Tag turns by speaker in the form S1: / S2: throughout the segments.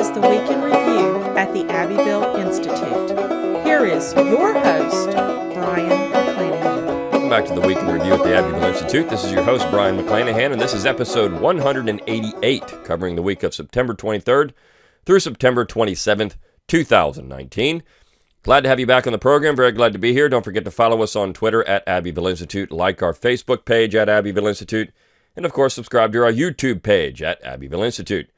S1: is the Week in Review at the Abbeville Institute. Here is your host, Brian McClanahan.
S2: Welcome back to the Week in Review at the Abbeville Institute. This is your host, Brian McClanahan, and this is episode 188, covering the week of September 23rd through September 27th, 2019. Glad to have you back on the program. Very glad to be here. Don't forget to follow us on Twitter at Abbeville Institute, like our Facebook page at Abbeville Institute, and of course, subscribe to our YouTube page at Abbeville Institute.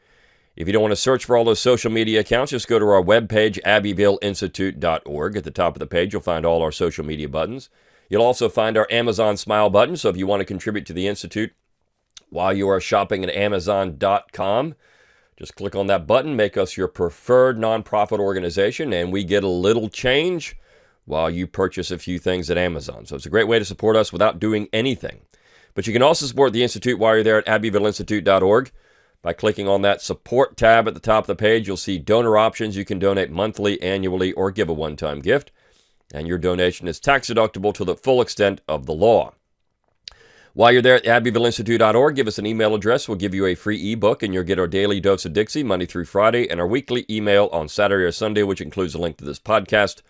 S2: If you don't want to search for all those social media accounts, just go to our webpage, abbevilleinstitute.org. At the top of the page, you'll find all our social media buttons. You'll also find our Amazon Smile button, so if you want to contribute to the Institute while you are shopping at Amazon.com, just click on that button, make us your preferred nonprofit organization, and we get a little change while you purchase a few things at Amazon. So it's a great way to support us without doing anything. But you can also support the Institute while you're there at abbevilleinstitute.org. By clicking on that support tab at the top of the page, you'll see donor options. You can donate monthly, annually, or give a one-time gift. And your donation is tax deductible to the full extent of the law. While you're there at abbevilleinstitute.org, give us an email address. We'll give you a free ebook, and you'll get our daily dose of Dixie Monday through Friday, and our weekly email on Saturday or Sunday, which includes a link to this podcast.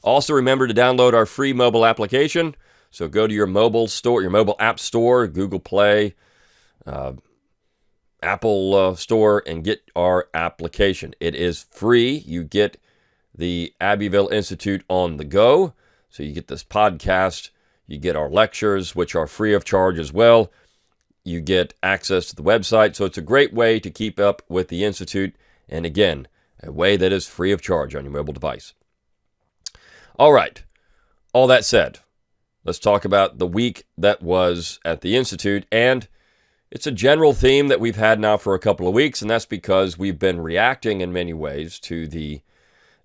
S2: Also, remember to download our free mobile application. So go to your mobile store, your mobile app store, Google Play, Apple Store, and get our application. It is free. You get the Abbeville Institute on the go. So you get this podcast. You get our lectures, which are free of charge as well. You get access to the website. So it's a great way to keep up with the Institute. And again, a way that is free of charge on your mobile device. All right. All that said, let's talk about the week that was at the Institute. And it's a general theme that we've had now for a couple of weeks, and that's because we've been reacting in many ways to the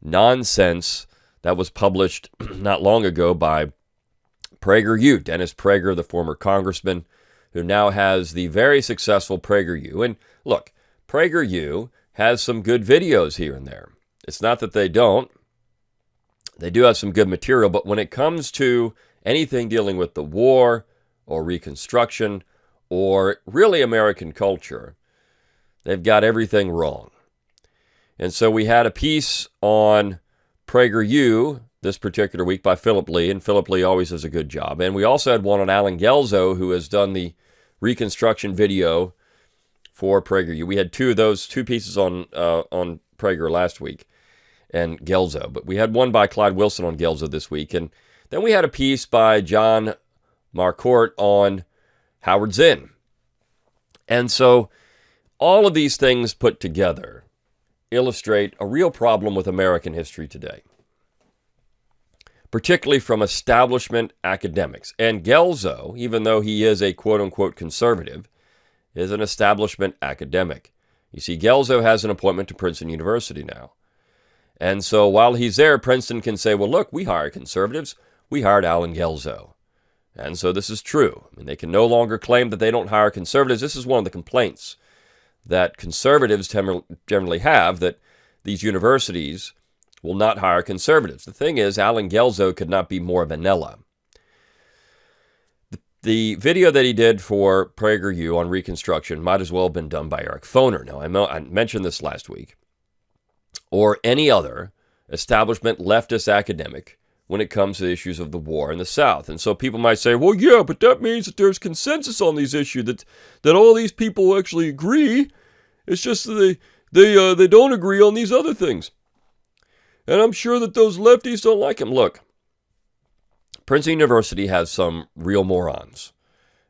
S2: nonsense that was published not long ago by Prager U, Dennis Prager, the former congressman, who now has the very successful Prager U. And look, Prager U has some good videos here and there. It's not that they don't. They do have some good material, but when it comes to anything dealing with the war or Reconstruction or really American culture, they've got everything wrong. And so we had a piece on Prager U this particular week by Philip Lee, and Philip Lee always does a good job. And we also had one on Alan Gelser, who has done the Reconstruction video for Prager U. We had two pieces on Prager last week and Gelser, but we had one by Clyde Wilson on Gelser this week. And then we had a piece by John Marcourt on Howard Zinn. And so all of these things put together illustrate a real problem with American history today, particularly from establishment academics. And Gelser, even though he is a quote-unquote conservative, is an establishment academic. You see, Gelser has an appointment to Princeton University now. And so while he's there, Princeton can say, well, look, we hire conservatives. We hired Alan Gelser. And so this is true. I mean, they can no longer claim that they don't hire conservatives. This is one of the complaints that conservatives generally have, that these universities will not hire conservatives. The thing is, Alan Gelser could not be more vanilla. The video that he did for Prager U on Reconstruction might as well have been done by Eric Foner. Now, I mentioned this last week. Or any other establishment leftist academic when it comes to the issues of the war in the South. And so people might say, well, yeah, but that means that there's consensus on these issues, that all these people actually agree. It's just that they don't agree on these other things. And I'm sure that those lefties don't like him. Look, Princeton University has some real morons.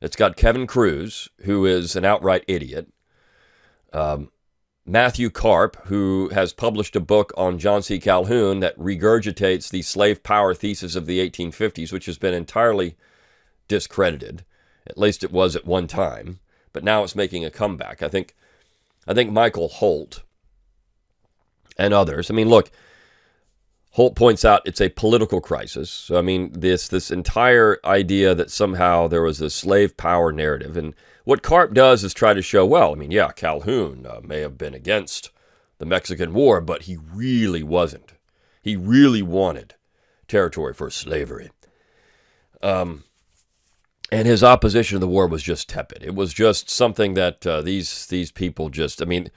S2: It's got Kevin Cruz, who is an outright idiot. Matthew Karp, who has published a book on John C. Calhoun that regurgitates the slave power thesis of the 1850s, which has been entirely discredited. At least it was at one time, but now it's making a comeback. I think Michael Holt and others. I mean, look, Holt points out it's a political crisis. So, I mean, this entire idea that somehow there was a slave power narrative. And what Karp does is try to show, well, I mean, yeah, Calhoun may have been against the Mexican War, but he really wasn't. He really wanted territory for slavery. And his opposition to the war was just tepid. It was just something that these people just, I mean,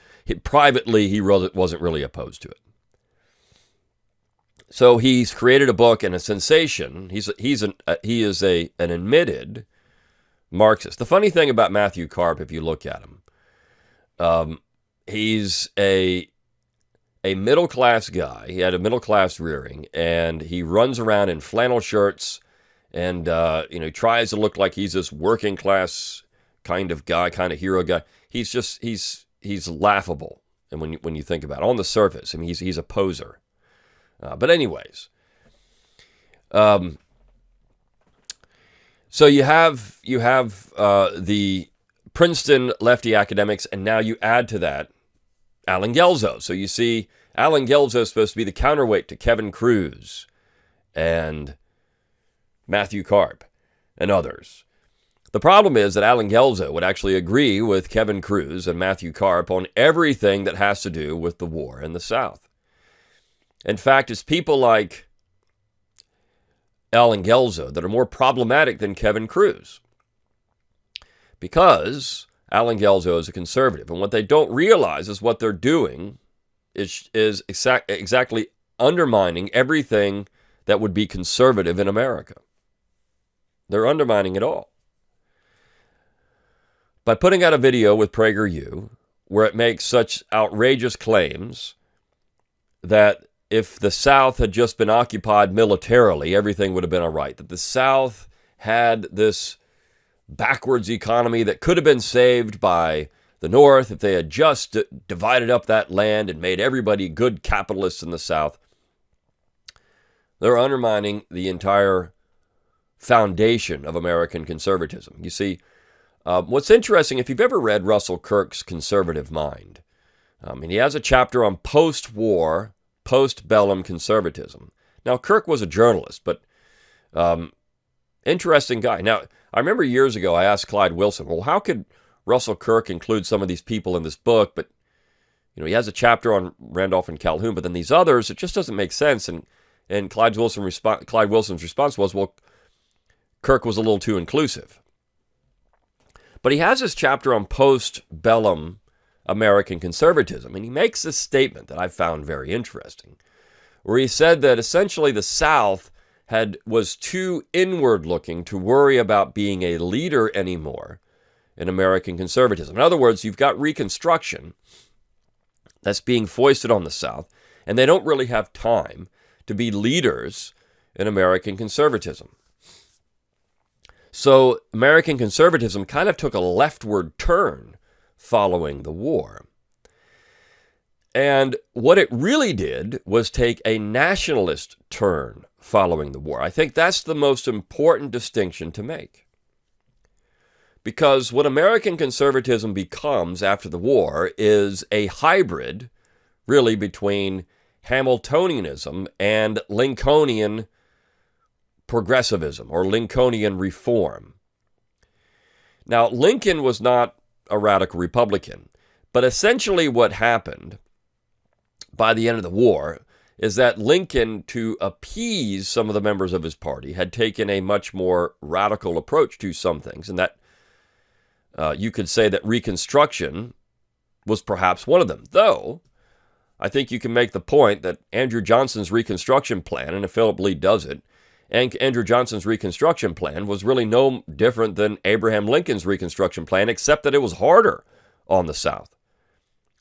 S2: privately, he wasn't really opposed to it. So he's created a book and a sensation. He is an admitted Marxist. The funny thing about Matthew Karp, if you look at him, he's a middle-class guy. He had a middle-class rearing, and he runs around in flannel shirts and he tries to look like he's this working-class kind of guy, kind of hero guy. He's laughable, and when you think about it, on the surface, I mean, he's a poser. But anyways, so you have the Princeton lefty academics, and now you add to that Alan Gelser. So you see, Alan Gelser is supposed to be the counterweight to Kevin Cruz and Matthew Karp and others. The problem is that Alan Gelser would actually agree with Kevin Cruz and Matthew Karp on everything that has to do with the war in the South. In fact, it's people like Alan Gelser that are more problematic than Kevin Cruz, because Alan Gelser is a conservative, and what they don't realize is what they're doing is exactly undermining everything that would be conservative in America. They're undermining it all. By putting out a video with Prager U, where it makes such outrageous claims that if the South had just been occupied militarily, everything would have been all right. That the South had this backwards economy that could have been saved by the North if they had just divided up that land and made everybody good capitalists in the South. They're undermining the entire foundation of American conservatism. You see, what's interesting, if you've ever read Russell Kirk's Conservative Mind, and he has a chapter on post-war, post-bellum conservatism. Now, Kirk was a journalist, but interesting guy. Now, I remember years ago I asked Clyde Wilson, well, how could Russell Kirk include some of these people in this book? But, he has a chapter on Randolph and Calhoun, but then these others, it just doesn't make sense. And Clyde Wilson's response was, well, Kirk was a little too inclusive. But he has this chapter on post-bellum American conservatism, and he makes this statement that I found very interesting, where he said that essentially the South was too inward-looking to worry about being a leader anymore in American conservatism. In other words, you've got Reconstruction that's being foisted on the South, and they don't really have time to be leaders in American conservatism. So American conservatism kind of took a leftward turn following the war. And what it really did was take a nationalist turn following the war. I think that's the most important distinction to make. Because what American conservatism becomes after the war is a hybrid, really, between Hamiltonianism and Lincolnian progressivism or Lincolnian reform. Now, Lincoln was not a radical Republican, but essentially what happened by the end of the war is that Lincoln, to appease some of the members of his party, had taken a much more radical approach to some things, and that you could say that Reconstruction was perhaps one of them. Though, I think you can make the point that Andrew Johnson's Reconstruction plan, and if Philip Lee does it, and Andrew Johnson's Reconstruction plan was really no different than Abraham Lincoln's Reconstruction plan, except that it was harder on the South.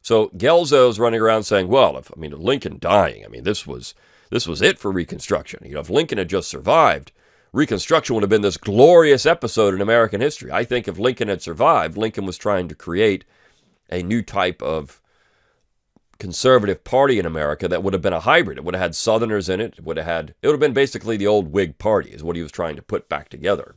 S2: So Gelser's running around saying, well, Lincoln dying, this was it for Reconstruction. If Lincoln had just survived, Reconstruction would have been this glorious episode in American history. I think if Lincoln had survived, Lincoln was trying to create a new type of conservative party in America that would have been a hybrid. It would have had Southerners in it. It would have been basically the old Whig Party is what he was trying to put back together.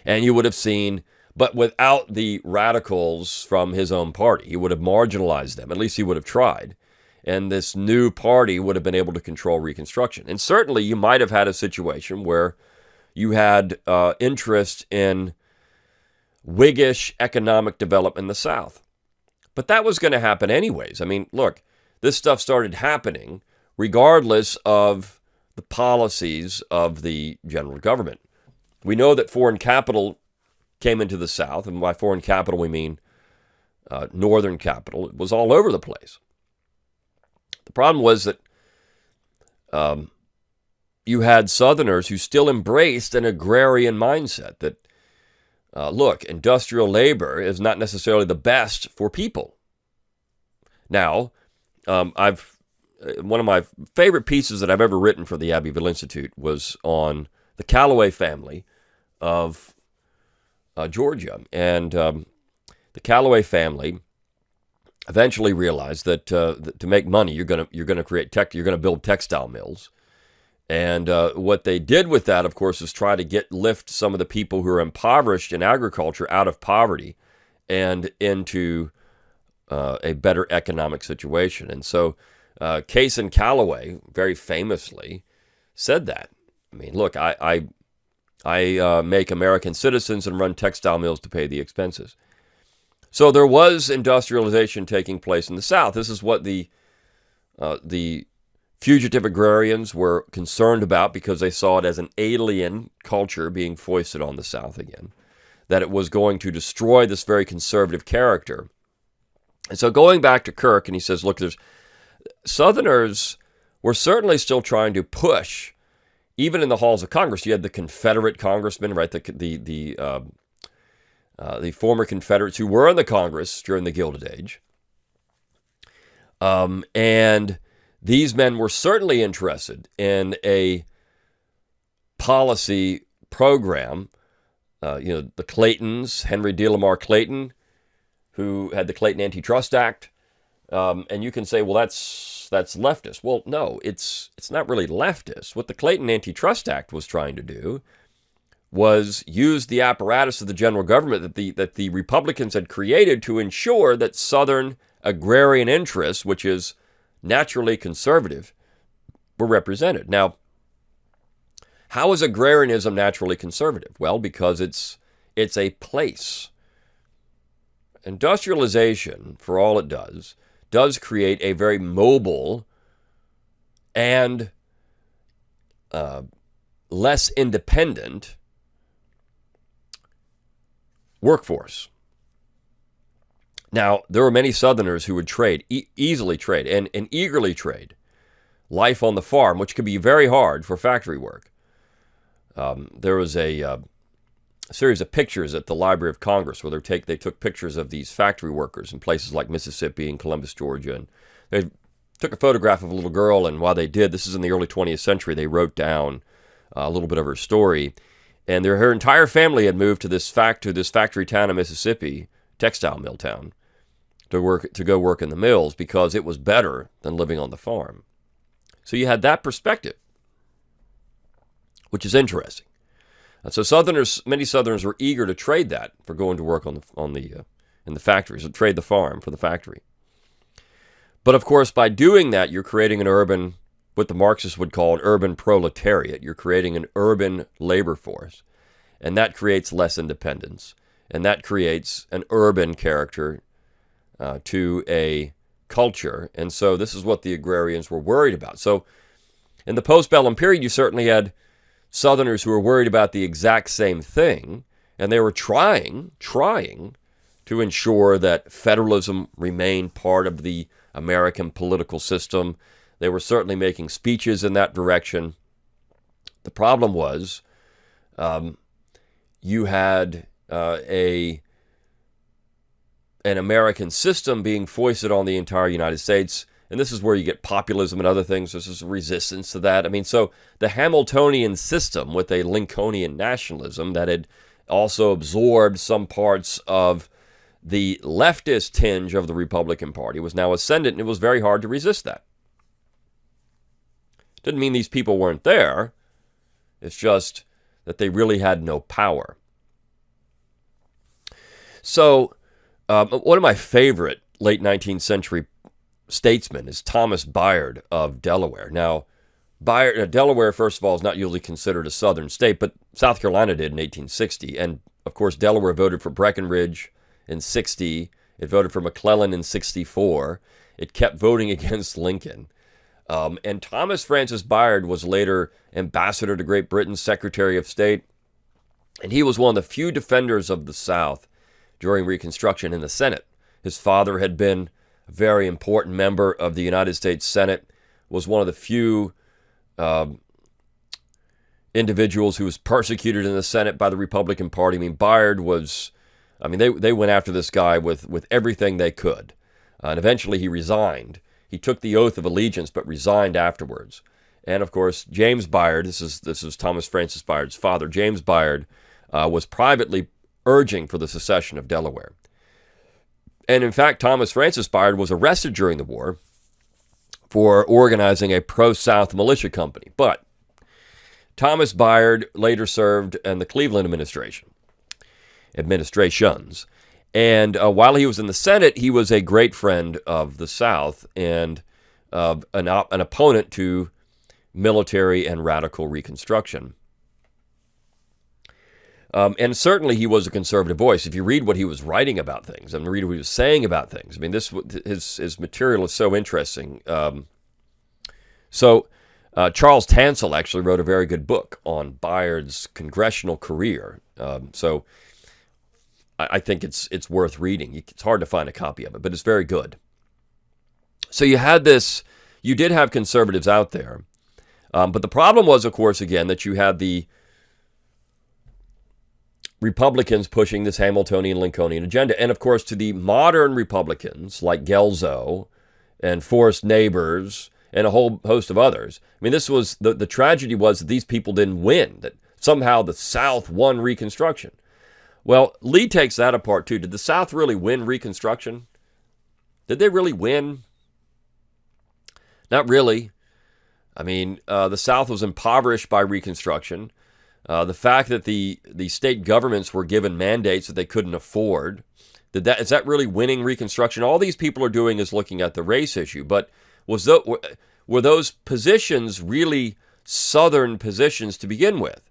S2: And you would have seen, but without the radicals from his own party. He would have marginalized them. At least he would have tried. And this new party would have been able to control Reconstruction. And certainly you might have had a situation where you had interest in Whiggish economic development in the South. But that was going to happen anyways. Look, this stuff started happening regardless of the policies of the general government. We know that foreign capital came into the South, and by foreign capital we mean northern capital. It was all over the place. The problem was that you had Southerners who still embraced an agrarian mindset that, look, industrial labor is not necessarily the best for people. Now, one of my favorite pieces that I've ever written for the Abbeville Institute was on the Callaway family of Georgia. And the Callaway family eventually realized that to make money, you're going to build textile mills. And what they did with that, of course, is try to lift some of the people who are impoverished in agriculture out of poverty and into a better economic situation. And so Case and Callaway very famously said that. I mean, look, I make American citizens and run textile mills to pay the expenses. So there was industrialization taking place in the South. This is what the fugitive agrarians were concerned about, because they saw it as an alien culture being foisted on the South again, that it was going to destroy this very conservative character. And so going back to Kirk, and he says, look, Southerners were certainly still trying to push, even in the halls of Congress. You had the Confederate congressmen, right? The former Confederates who were in the Congress during the Gilded Age. And these men were certainly interested in a policy program. The Claytons, Henry D. Lamar Clayton, who had the Clayton Antitrust Act. And you can say, well, that's leftist. Well, no, it's not really leftist. What the Clayton Antitrust Act was trying to do was use the apparatus of the general government that the Republicans had created to ensure that Southern agrarian interests, which is naturally conservative, were represented. Now, how is agrarianism naturally conservative? Well, because it's a place. Industrialization, for all it does create a very mobile and less independent workforce. Now, there were many Southerners who would trade, easily trade, and eagerly trade life on the farm, which could be very hard for factory work. There was a series of pictures at the Library of Congress where they took pictures of these factory workers in places like Mississippi and Columbus, Georgia. And they took a photograph of a little girl, and while they did, this is in the early 20th century, they wrote down a little bit of her story. And her entire family had moved to this factory town in Mississippi, textile mill town, to go work in the mills because it was better than living on the farm. So you had that perspective, which is interesting. And so many Southerners were eager to trade that for going to work in the factories, to trade the farm for the factory. But of course, by doing that, you're creating what the Marxists would call an urban proletariat. You're creating an urban labor force, and that creates less independence, and that creates an urban character to a culture. And so this is what the agrarians were worried about. So in the postbellum period, you certainly had Southerners who were worried about the exact same thing, and they were trying to ensure that federalism remained part of the American political system. They were certainly making speeches in that direction. The problem was you had an American system being foisted on the entire United States. And this is where you get populism and other things. This is resistance to that. I mean, so the Hamiltonian system with a Lincolnian nationalism that had also absorbed some parts of the leftist tinge of the Republican Party was now ascendant, and it was very hard to resist that. Didn't mean these people weren't there. It's just that they really had no power. So one of my favorite late 19th century statesmen is Thomas Byard of Delaware. Now, Delaware, first of all, is not usually considered a southern state, but South Carolina did in 1860. And, of course, Delaware voted for Breckinridge in 60. It voted for McClellan in 64. It kept voting against Lincoln. And Thomas Francis Byard was later ambassador to Great Britain, Secretary of State. And he was one of the few defenders of the South during Reconstruction in the Senate. His father had been a very important member of the United States Senate, was one of the few individuals who was persecuted in the Senate by the Republican Party. I mean, Byard was, they went after this guy with everything they could. And eventually he resigned. He took the oath of allegiance, but resigned afterwards. And of course, James Byard, this is Thomas Francis Byard's father, James Byard, was privately urging for the secession of Delaware. And in fact, Thomas Francis Byard was arrested during the war for organizing a pro-South militia company. But Thomas Byard later served in the Cleveland administrations. And while he was in the Senate, he was a great friend of the South and an opponent to military and radical Reconstruction. And certainly he was a conservative voice. If you read what he was writing about things and read what he was saying about things, his material is so interesting. Charles Tansel actually wrote a very good book on Byard's congressional career. So I think it's worth reading. It's hard to find a copy of it, but it's very good. So you did have conservatives out there. But the problem was, of course, again, that you had the Republicans pushing this Hamiltonian, Lincolnian agenda. And, of course, to the modern Republicans, like Gelser and Forrest Neighbors and a whole host of others, this was, the tragedy was that these people didn't win, that somehow the South won Reconstruction. Well, Lee takes that apart, too. Did the South really win Reconstruction? Did they really win? Not really. The South was impoverished by Reconstruction. The fact that the state governments were given mandates that they couldn't afford, is that really winning Reconstruction? All these people are doing is looking at the race issue. But were those positions really Southern positions to begin with?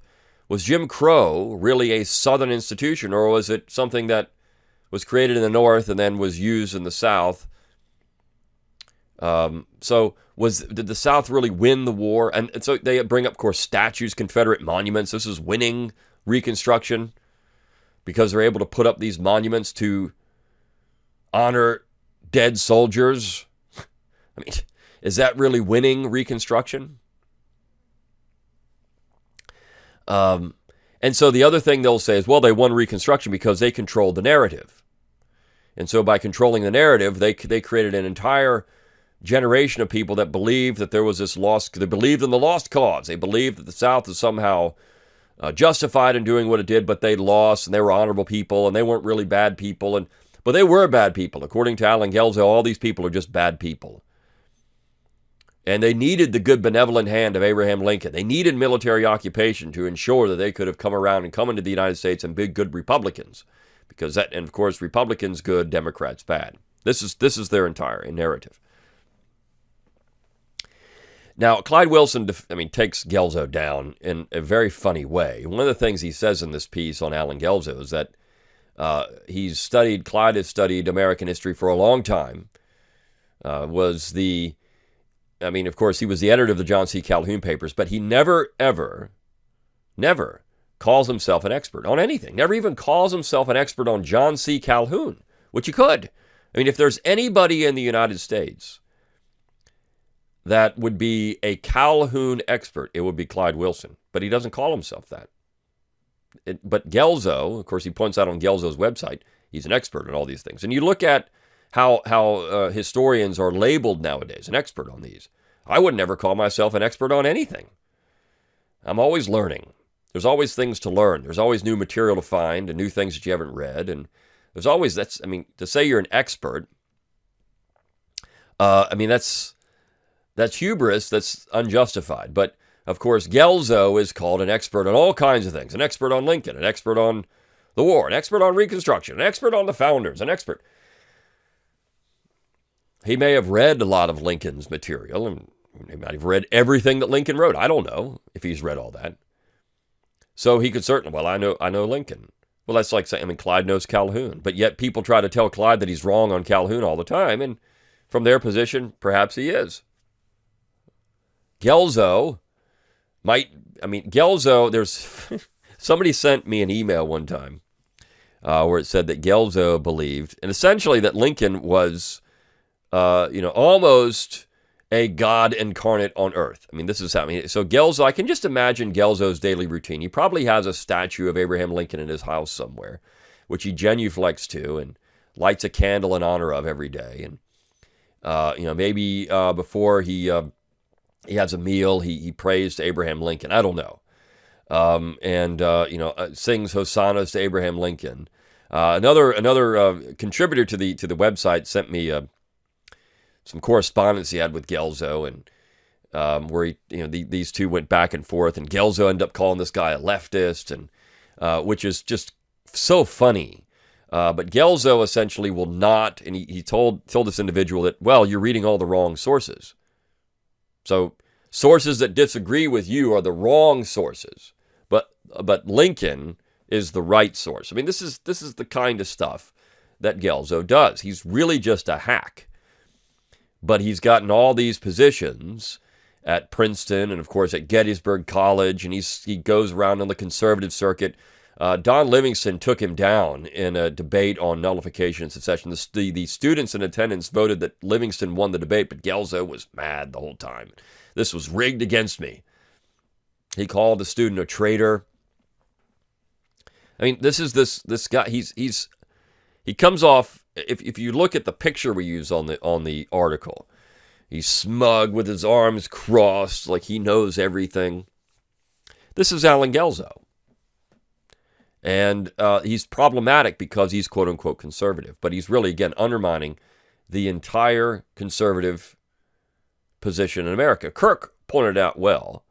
S2: Was Jim Crow really a Southern institution, or was it something that was created in the North and then was used in the South? Did the South really win the war? And so they bring up, of course, statues, Confederate monuments. This is winning Reconstruction because they're able to put up these monuments to honor dead soldiers. Is that really winning Reconstruction? And so the other thing they'll say is, well, they won Reconstruction because they controlled the narrative. And so by controlling the narrative, they created an entire generation of people that believed that there was this they believed in the lost cause. They believed that the South is somehow justified in doing what it did, but they lost, and they were honorable people, and they weren't really bad people. But they were bad people. According to Allen Gelser, all these people are just bad people. And they needed the good benevolent hand of Abraham Lincoln. They needed military occupation to ensure that they could have come around and come into the United States and be good Republicans. And of course, Republicans good, Democrats bad. This is their entire narrative. Now, Clyde Wilson, takes Gelser down in a very funny way. One of the things he says in this piece on Allen Gelser is that Clyde has studied American history for a long time. Of course, he was the editor of the John C. Calhoun papers, but he never, ever, never calls himself an expert on anything. Never even calls himself an expert on John C. Calhoun, which he could. If there's anybody in the United States that would be a Calhoun expert, it would be Clyde Wilson. But he doesn't call himself that. But Gelser, of course, he points out on Gelser's website, he's an expert in all these things. And you look at how historians are labeled nowadays, an expert on these. I would never call myself an expert on anything. I'm always learning. There's always things to learn. There's always new material to find and new things that you haven't read. And there's always, to say you're an expert, that's hubris, that's unjustified. But, of course, Gelser is called an expert on all kinds of things. An expert on Lincoln, an expert on the war, an expert on Reconstruction, an expert on the founders, an expert. He may have read a lot of Lincoln's material, and he might have read everything that Lincoln wrote. I don't know if he's read all that. So he could certainly, I know Lincoln. Well, that's like saying, Clyde knows Calhoun. But yet people try to tell Clyde that he's wrong on Calhoun all the time, and from their position, perhaps he is. Gelser there's Somebody sent me an email one time where it said that Gelser believed, and essentially that Lincoln was, almost a God incarnate on earth. I mean, this is how. So Gelser, I can just imagine Gelser's daily routine. He probably has a statue of Abraham Lincoln in his house somewhere, which he genuflects to and lights a candle in honor of every day. And maybe before he has a meal, he prays to Abraham Lincoln. I don't know. Sings hosannas to Abraham Lincoln. Another contributor to the website sent me some correspondence he had with Gelser, and where these two went back and forth, and Gelser ended up calling this guy a leftist, and which is just so funny. But Gelser essentially will not, and he told this individual that, well, you're reading all the wrong sources. So sources that disagree with you are the wrong sources, but Lincoln is the right source. I mean, this is the kind of stuff that Gelser does. He's really just a hack. But he's gotten all these positions at Princeton and, of course, at Gettysburg College, and he goes around on the conservative circuit. Don Livingston took him down in a debate on nullification and secession. The students in attendance voted that Livingston won the debate, but Gelser was mad the whole time. This was rigged against me. He called the student a traitor. I mean, this guy. He comes off. If you look at the picture we use on the article, he's smug with his arms crossed, like he knows everything. This is Allen Gelser. And he's problematic because he's quote-unquote conservative. But he's really, again, undermining the entire conservative position in America. Kirk pointed out well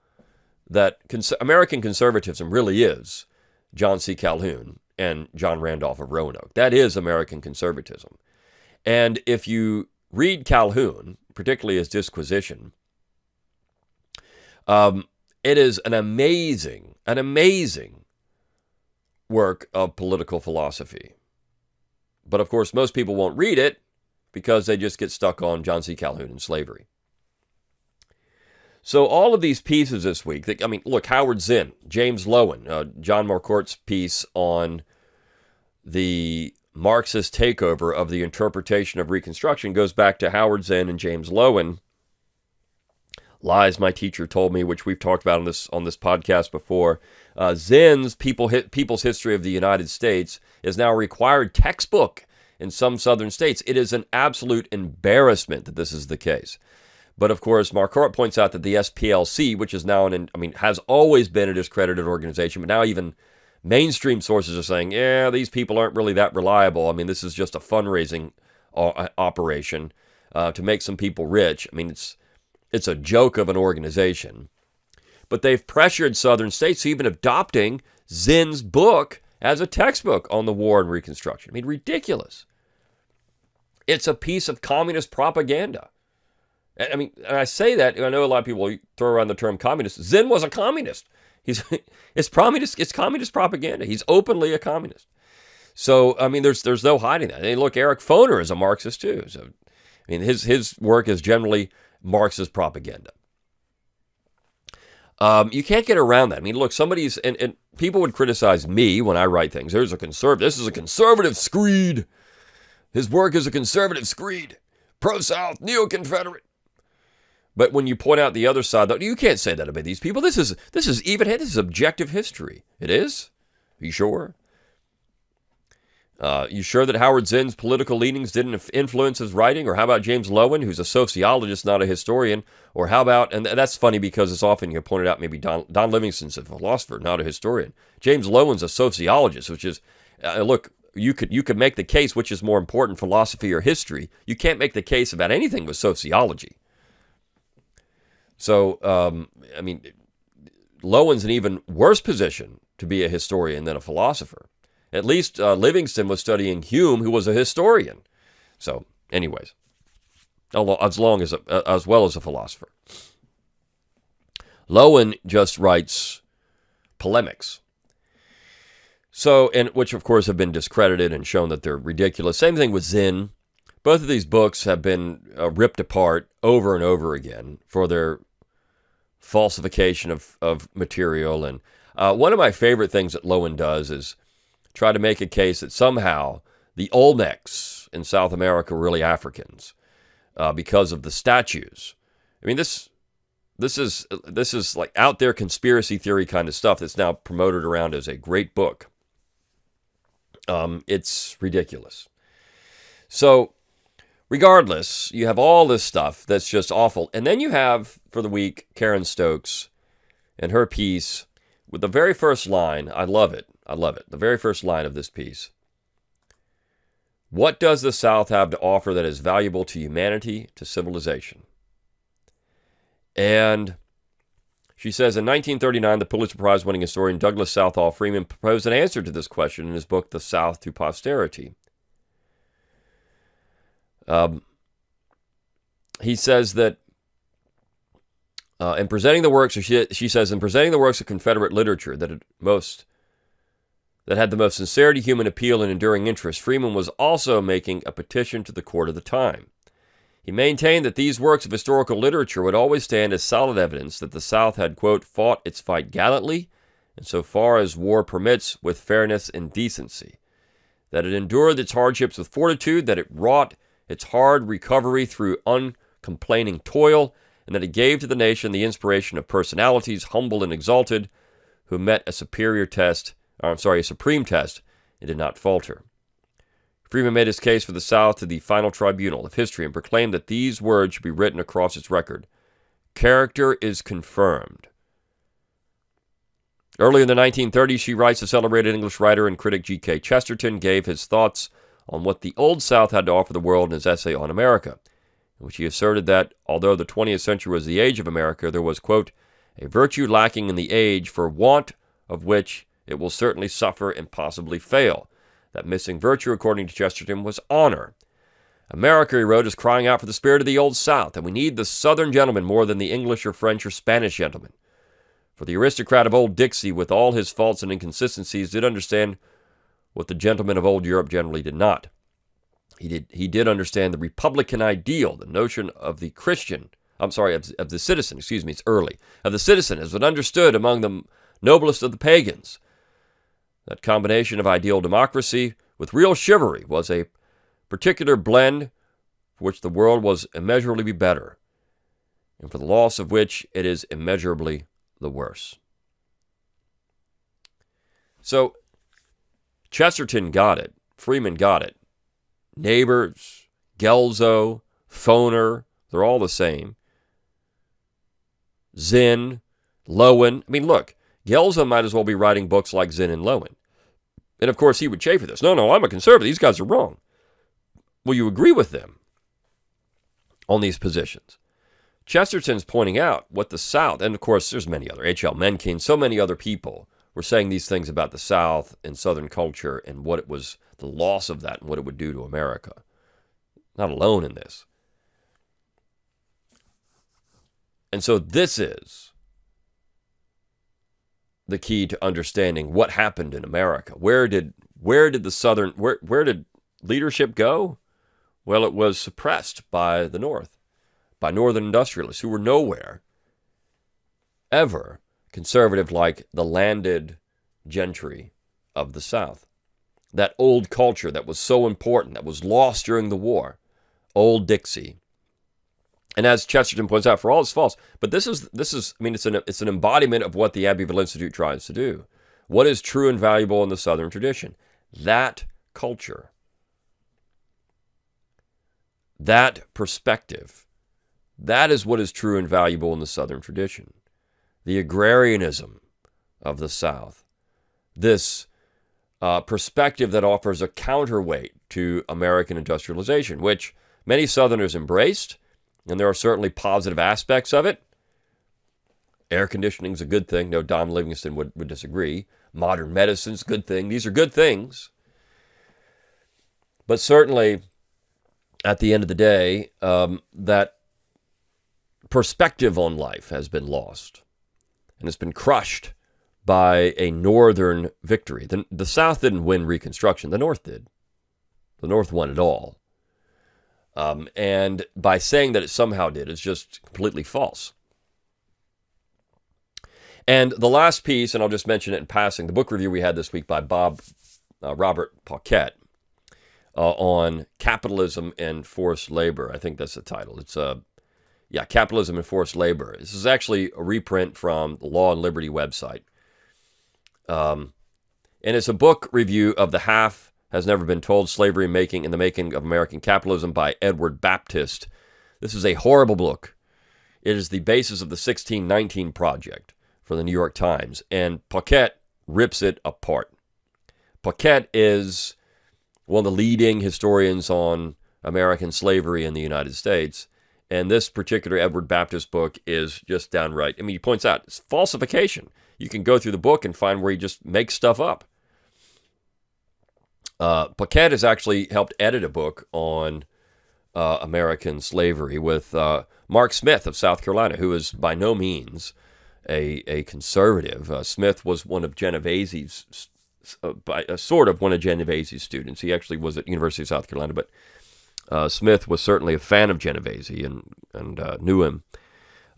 S2: that American conservatism really is John C. Calhoun and John Randolph of Roanoke. That is American conservatism. And if you read Calhoun, particularly his disquisition, it is an amazing work of political philosophy. But of course, most people won't read it because they just get stuck on John C. Calhoun and slavery. So all of these pieces this week, look, Howard Zinn, James Loewen, John Marquardt's piece on the Marxist takeover of the interpretation of Reconstruction goes back to Howard Zinn and James Loewen. Lies My Teacher Told Me, which we've talked about on this podcast before. Zinn's People's History of the United States is now a required textbook in some southern states. It is an absolute embarrassment that this is the case. But of course, Marquardt points out that the SPLC, which is now has always been a discredited organization, but now even mainstream sources are saying, yeah, these people aren't really that reliable. I mean, this is just a fundraising operation to make some people rich. I mean, it's a joke of an organization. But they've pressured southern states to even adopting Zinn's book as a textbook on the war and Reconstruction. I mean, ridiculous. It's a piece of communist propaganda. I mean, and I say that, I know a lot of people throw around the term communist. Zinn was a communist. It's communist propaganda. He's openly a communist. So, I mean, there's no hiding that. And look, Eric Foner is a Marxist too. So, I mean, his work is generally Marxist propaganda. You can't get around that. I mean, look, and people would criticize me when I write things. This is a conservative screed. His work is a conservative screed. Pro-South, neo-Confederate. But when you point out the other side, you can't say that about these people. This is even-handed. This is objective history. It is? Are you sure? You sure that Howard Zinn's political leanings didn't influence his writing? Or how about James Loewen, who's a sociologist, not a historian? Or how about, and that's funny because it's often you pointed out maybe Don Livingston's a philosopher, not a historian. James Loewen's a sociologist, which is, look, you could make the case which is more important, philosophy or history. You can't make the case about anything with sociology. So, I mean, Loewen's an even worse position to be a historian than a philosopher. At least Livingston was studying Hume, who was a historian. So, anyways, as well as a philosopher. Loewen just writes polemics. So, and which of course have been discredited and shown that they're ridiculous. Same thing with Zinn. Both of these books have been ripped apart over and over again for their falsification of material. And One of my favorite things that Lowen does is try to make a case that somehow the Olmecs in South America were really Africans because of the statues. I mean, this is like out there conspiracy theory kind of stuff that's now promoted around as a great book. It's ridiculous. So, regardless, you have all this stuff that's just awful. And then you have, for the week, Karen Stokes and her piece with the very first line. I love it. The very first line of this piece. What does the South have to offer that is valuable to humanity, to civilization? And she says, in 1939, the Pulitzer Prize-winning historian Douglas Southall Freeman proposed an answer to this question in his book, The South to Posterity. He says that in presenting the works, she says, in presenting the works of Confederate literature that had the most sincerity, human appeal, and enduring interest, Freeman was also making a petition to the court of the time. He maintained that these works of historical literature would always stand as solid evidence that the South had, quote, fought its fight gallantly, and so far as war permits, with fairness and decency, that it endured its hardships with fortitude, that it wrought its hard recovery through uncomplaining toil, and that it gave to the nation the inspiration of personalities humble and exalted, who met a supreme test, and did not falter. Freeman made his case for the South to the final tribunal of history and proclaimed that these words should be written across its record. Character is confirmed. Early in the 1930s, she writes, the celebrated English writer and critic G.K. Chesterton gave his thoughts on what the Old South had to offer the world in his essay on America, in which he asserted that, although the 20th century was the age of America, there was, quote, a virtue lacking in the age for want of which it will certainly suffer and possibly fail. That missing virtue, according to Chesterton, was honor. America, he wrote, is crying out for the spirit of the Old South, and we need the Southern gentleman more than the English or French or Spanish gentleman. For the aristocrat of old Dixie, with all his faults and inconsistencies, did understand what the gentlemen of old Europe generally did not. He did understand the Republican ideal, the notion of the Christian, of the citizen, it's early, of the citizen as was understood among the noblest of the pagans. That combination of ideal democracy with real chivalry was a particular blend for which the world was immeasurably better, and for the loss of which it is immeasurably the worse. So, Chesterton got it. Freeman got it. Neighbors, Gelser, Foner, they're all the same. Zinn, Lowen. I mean, look, Gelser might as well be writing books like Zinn and Lowen. And of course, he would chafe at this. No, I'm a conservative. These guys are wrong. Well, you agree with them on these positions. Chesterton's pointing out what the South, and of course, there's many other, H.L. Mencken, so many other people were saying these things about the South and Southern culture and what it was, the loss of that and what it would do to America. Not alone in this. And so this is the key to understanding what happened in America. Where did leadership go? Well, it was suppressed by the North, by Northern industrialists who were nowhere ever conservative like the landed gentry of the South. That old culture that was so important, that was lost during the war. Old Dixie. And as Chesterton points out, for all its faults, but this is it's an embodiment of what the Abbeville Institute tries to do. What is true and valuable in the Southern tradition? That culture. That perspective. That is what is true and valuable in the Southern tradition. The agrarianism of the South. This perspective that offers a counterweight to American industrialization, which many Southerners embraced, and there are certainly positive aspects of it. Air conditioning is a good thing. No, Don Livingston would disagree. Modern medicine's a good thing. These are good things. But certainly, at the end of the day, that perspective on life has been lost. And it's been crushed by a Northern victory. The South didn't win Reconstruction. The North did. The North won it all. And by saying that it somehow did, it's just completely false. And the last piece, and I'll just mention it in passing, the book review we had this week by Robert Paquette on Capitalism and Forced Labor. I think that's the title. It's Capitalism and Forced Labor. This is actually a reprint from the Law and Liberty website. And it's a book review of The Half Has Never Been Told, Slavery in the Making of American Capitalism by Edward Baptist. This is a horrible book. It is the basis of the 1619 Project for the New York Times, and Paquette rips it apart. Paquette is one of the leading historians on American slavery in the United States, and this particular Edward Baptist book is just downright, I mean, he points out it's falsification. You can go through the book and find where he just makes stuff up. Paquette has actually helped edit a book on American slavery with Mark Smith of South Carolina, who is by no means a conservative. Smith was one of Genovese's, sort of one of Genovese's students. He actually was at University of South Carolina, but Smith was certainly a fan of Genovese and knew him.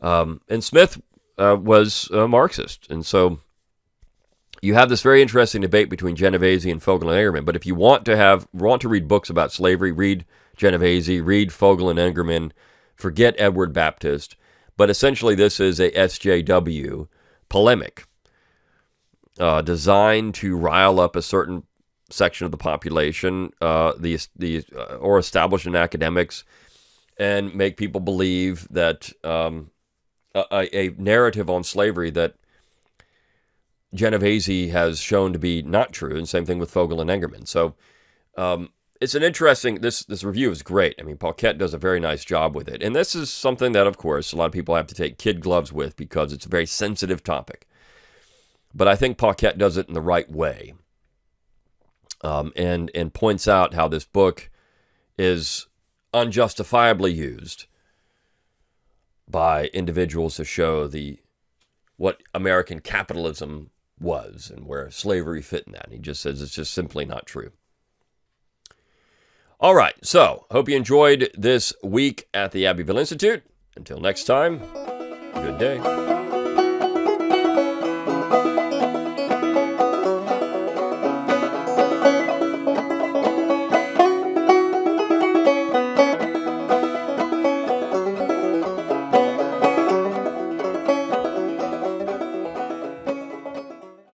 S2: And Smith was a Marxist, and so you have this very interesting debate between Genovese and Fogel and Engerman. But if you want to read books about slavery, read Genovese, read Fogel and Engerman, forget Edward Baptist. But essentially, this is a SJW polemic designed to rile up a certain section of the population, or establishment academics, and make people believe that a narrative on slavery that Genovese has shown to be not true, and same thing with Fogel and Engerman. So it's an interesting, this review is great. I mean, Paquette does a very nice job with it. And this is something that, of course, a lot of people have to take kid gloves with because it's a very sensitive topic. But I think Paquette does it in the right way, and points out how this book is unjustifiably used by individuals to show what American capitalism was and where slavery fit in that. And he just says it's just simply not true. All right, so hope you enjoyed this week at the Abbeville Institute. Until next time, good day.